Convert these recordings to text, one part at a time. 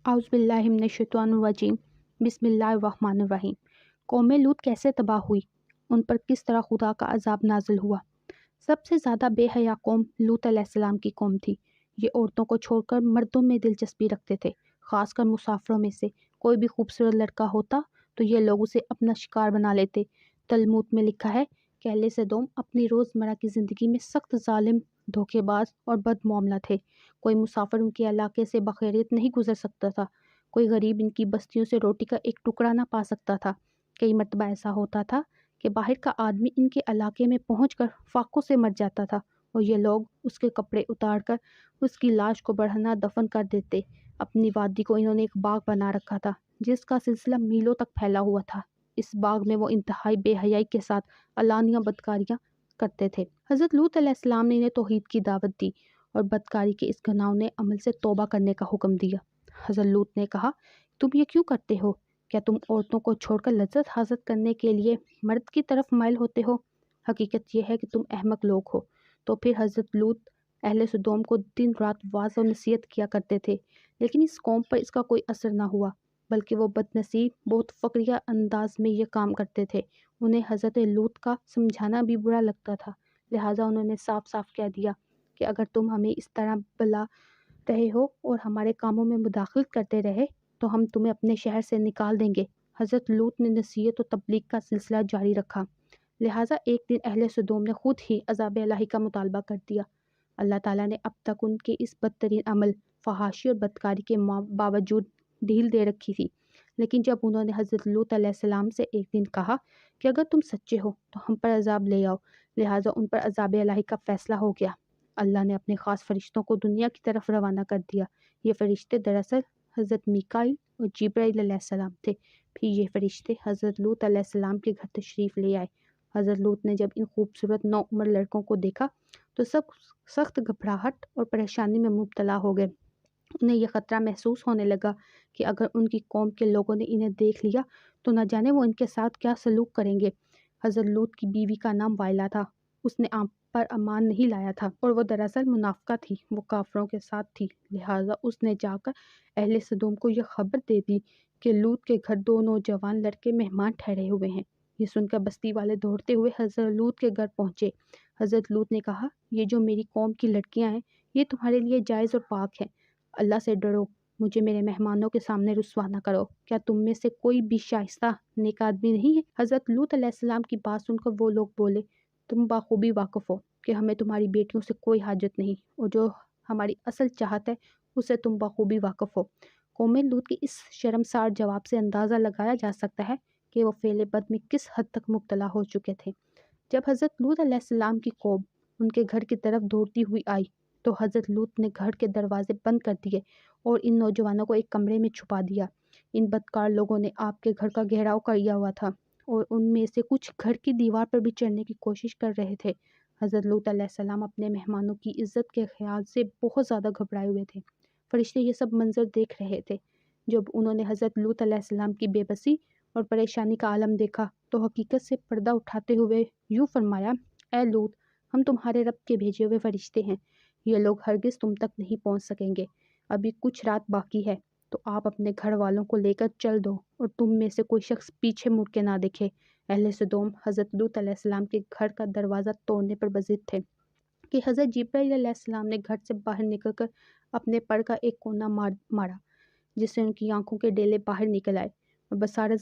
आउज़ बिल्लाहि मिनश्शैतानिर्रजीम बिस्मिल्लाहिर्रहमानिर्रहीम। कौम लूत कैसे तबाह हुई, उन पर किस तरह खुदा का अजाब नाजिल हुआ। सबसे ज़्यादा बेहया कौम लूत अलैहिस्सलाम की कौम थी। ये औरतों को छोड़कर मर्दों में दिलचस्पी रखते थे। ख़ासकर मुसाफिरों में से कोई भी खूबसूरत लड़का होता तो ये लोग उसे अपना शिकार बना लेते। तलमूद में लिखा है कि अहले सदोम अपनी रोज़मर्रा की ज़िंदगी में सख्त जालिम, धोखेबाज और बदमामला थे। कोई मुसाफिर उनके इलाके से बखैरियत नहीं गुजर सकता था। कोई गरीब इनकी बस्तियों से रोटी का एक टुकड़ा ना पा सकता था। कई मरतबा ऐसा होता था कि बाहर का आदमी इनके इलाके में पहुंचकर फाकों से मर जाता था और ये लोग उसके कपड़े उतार कर उसकी लाश को बढ़ना दफन कर देते। अपनी वादी को इन्होंने एक बाग बना रखा था जिसका सिलसिला मीलों तक फैला हुआ था। इस बाग में वो इंतहाई बेहयाई के साथ अलानिया बदकारियाँ करते थे। हज़रत लूत अलैहिस्सलाम ने इन्हें तौहीद की दावत दी और बदकारी के इस घिनौने अमल से तौबा करने का हुक्म दिया। हज़रत लूत ने कहा, तुम ये क्यों करते हो? क्या तुम औरतों को छोड़कर लज्जत हासिल करने के लिए मर्द की तरफ माइल होते हो? हकीकत यह है कि तुम अहमक लोग हो। तो फिर हज़रत लूत अहले सदोम को दिन रात वाज़ और नसीहत किया करते थे, लेकिन इस कौम पर इसका कोई असर ना हुआ, बल्कि वो बदनसीब बहुत फ़क्रिया अंदाज में ये काम करते थे। उन्हें हज़रत लूत का समझाना भी बुरा लगता था, लिहाजा उन्होंने साफ साफ कह दिया कि अगर तुम हमें इस तरह बुला रहे हो और हमारे कामों में मुदाखलत करते रहे तो हम तुम्हें अपने शहर से निकाल देंगे। हज़रत लूत ने नसीहत और तबलीग का सिलसिला जारी रखा। लिहाजा एक दिन अहले सदोम ने खुद ही अज़ाब इलाही का मुतालबा कर दिया। अल्लाह ताला ने अब तक उनके इस बदतरीन अमल, फहाशी और बदकारी के बावजूद ढील दे रखी थी, लेकिन जब उन्होंने हज़रत लूत अलैहिस्सलाम से एक दिन कहा कि अगर तुम सच्चे हो तो हम पर अजाब ले आओ, लिहाजा उन पर अजाब इलाही का फ़ैसला हो गया। अल्लाह ने अपने ख़ास फ़रिश्तों को दुनिया की तरफ रवाना कर दिया। ये फ़रिश्ते दरअसल हज़रत मीकाईल और जिब्राईल अलैहिस्सलाम थे। फिर ये फ़रिश्ते हज़रत लूत अलैहिस्सलाम के घर तशरीफ़ ले आए। हज़रत लूत ने जब इन खूबसूरत नौउम्र लड़कों को देखा तो सब सख्त घबराहट और परेशानी में मुब्तला हो गए। उन्हें यह ख़तरा महसूस होने लगा कि अगर उनकी कौम के लोगों ने इन्हें देख लिया तो न जाने वो इनके साथ क्या सलूक करेंगे। हज़रत लूत की बीवी का नाम वाइला था। उसने आप पर अमान नहीं लाया था और वो दरअसल मुनाफ़िका थी, वो काफरों के साथ थी। लिहाजा उसने जाकर अहले सदोम को यह खबर दे दी कि लूत के घर दो नौजवान लड़के मेहमान ठहरे हुए हैं। ये सुनकर बस्ती वाले दौड़ते हुए हज़रत लूत के घर पहुँचे। हज़रत लूत ने कहा, ये जो मेरी कौम की लड़कियाँ हैं ये तुम्हारे लिए जायज़ और पाक हैं। अल्लाह से डरो, मुझे मेरे मेहमानों के सामने रुस्वा न करो। क्या तुम में से कोई भी शाइस्ता नेक आदमी नहीं है? हज़रत लूत अलैहिस्सलाम की बात सुनकर वो लोग बोले, तुम बाखूबी वाकिफ़ हो कि हमें तुम्हारी बेटियों से कोई हाजत नहीं और जो हमारी असल चाहत है उससे तुम बाखूबी वाकिफ़ हो। कौम लूत के इस शर्मसार जवाब से अंदाज़ा लगाया जा सकता है कि वो फ़ेल बद में किस हद तक मुब्तला हो चुके थे। जब हज़रत लूत अलैहिस्सलाम की कौम उनके घर की तरफ दौड़ती हुई आई तो हज़रत लूत ने घर के दरवाजे बंद कर दिए और इन नौजवानों को एक कमरे में छुपा दिया। इन बदकार लोगों ने आपके घर का घेराव किया हुआ था और उनमें से कुछ घर की दीवार पर भी चढ़ने की कोशिश कर रहे थे। हज़रत लूत अलैहिस्सलाम अपने मेहमानों की इज़्ज़त के ख़्याल से बहुत ज़्यादा घबराए हुए थे। फ़रिश्ते ये सब मंज़र देख रहे थे। जब उन्होंने हज़रत लूत अलैहिस्सलाम की बेबसी और परेशानी का आलम देखा तो हकीकत से पर्दा उठाते हुए यूँ फरमाया, ए लूत, हम तुम्हारे रब के भेजे हुए फ़रिश्ते हैं। ये लोग हरगिज़ तुम तक नहीं पहुँच सकेंगे। अभी कुछ रात बाकी है तो आप अपने घर वालों को लेकर चल दो और तुम में से कोई शख्स पीछे मुड़ के ना देखे। अहले सदोम हज़रत लूत अलैहिस्सलाम के घर का दरवाज़ा तोड़ने पर बज़िद थे कि हज़रत जिब्राईल अलैहिस्सलाम ने घर से बाहर निकलकर अपने पर का एक कोना मारा, जिससे उनकी आंखों के डेले बाहर निकल आए और बसारत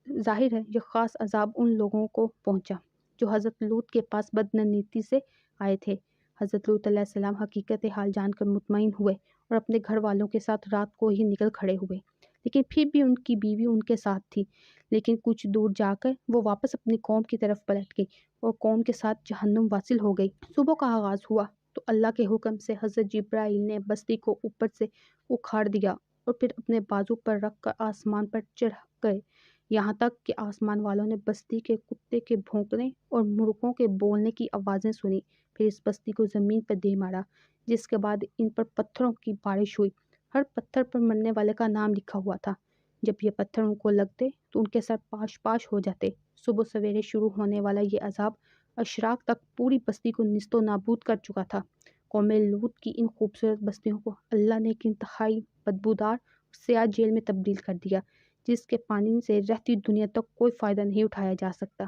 ज़ाहिर है यह ख़ास अजाब उन लोगों को पहुंचा जो हज़रत लूत के पास बदनीति से आए थे। हज़रत लूत अलैहिस्सलाम हकीकत हाल जानकर मुतमईन हुए और अपने घर वालों के साथ रात को ही निकल खड़े हुए, लेकिन फिर भी उनकी बीवी उनके साथ थी। लेकिन कुछ दूर जाकर वो वापस अपनी कौम की तरफ पलट गई और कौम के साथ जहन्नुम वासिल हो गई। सुबह का आगाज़ हुआ तो अल्लाह के हुक्म से हज़रत जिब्राईल ने बस्ती को ऊपर से उखाड़ दिया और फिर अपने बाजू पर रख कर आसमान पर चढ़ गए, यहाँ तक कि आसमान वालों ने बस्ती के कुत्ते के भौंकने और मुर्गों के बोलने की आवाज़ें सुनी। फिर इस बस्ती को ज़मीन पर दे मारा, जिसके बाद इन पर पत्थरों की बारिश हुई। हर पत्थर पर मरने वाले का नाम लिखा हुआ था। जब ये पत्थर उनको लगते तो उनके सर पाश पाश हो जाते। सुबह सवेरे शुरू होने वाला ये अजाब अशराक तक पूरी बस्ती को निस्तो नाबूद कर चुका था। कौम लूत की इन खूबसूरत बस्तियों को अल्लाह ने एक इंतहाई बदबूदार سیاہ جیل میں تبدیل کر دیا، جس کے پانی سے رہتی دنیا تک کوئی فائدہ نہیں اٹھایا جا سکتا۔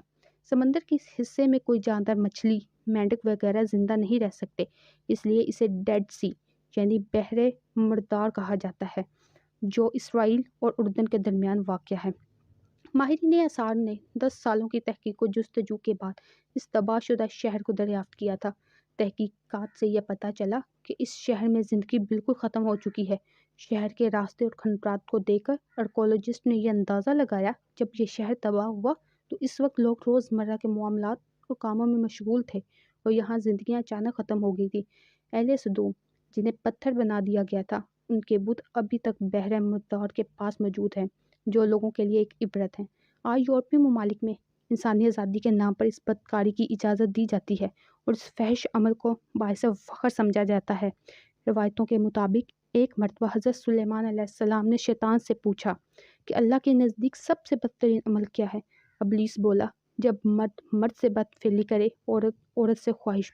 سمندر کے اس حصے میں کوئی جاندار، مچھلی، مینڈک وغیرہ زندہ نہیں رہ سکتے، اس لیے اسے ڈیڈ سی یعنی بحر مردار کہا جاتا ہے، جو اسرائیل اور اردن کے درمیان واقع ہے۔ ماہرین آثار نے 10 سالوں کی تحقیق و جستجو کے بعد اس تباہ شدہ شہر کو دریافت کیا تھا۔ تحقیقات سے یہ پتہ چلا کہ اس شہر میں زندگی بالکل ختم ہو چکی ہے۔ شہر کے راستے اور کھنڈرات کو دیکھ کر آرکیولوجسٹ نے یہ اندازہ لگایا جب یہ شہر تباہ ہوا تو اس وقت لوگ روزمرہ کے معاملات اور کاموں میں مشغول تھے اور یہاں زندگیاں اچانک ختم ہو گئی تھی۔ اہل صدوم، جنہیں پتھر بنا دیا گیا تھا، ان کے بت ابھی تک بحر مردار کے پاس موجود ہیں، جو لوگوں کے لیے ایک عبرت ہیں۔ آج یورپی ممالک میں انسانی آزادی کے نام پر اس بدکاری کی اجازت دی جاتی ہے اور اس فحش عمل کو باعث فخر سمجھا جاتا ہے۔ روایتوں کے مطابق ایک مرتبہ حضرت سلیمان علیہ السلام نے شیطان سے پوچھا کہ اللہ کے نزدیک سب سے بدترین عمل کیا ہے؟ ابلیس بولا، جب مرد مرد سے بد فعلی کرے، عورت عورت سے خواہش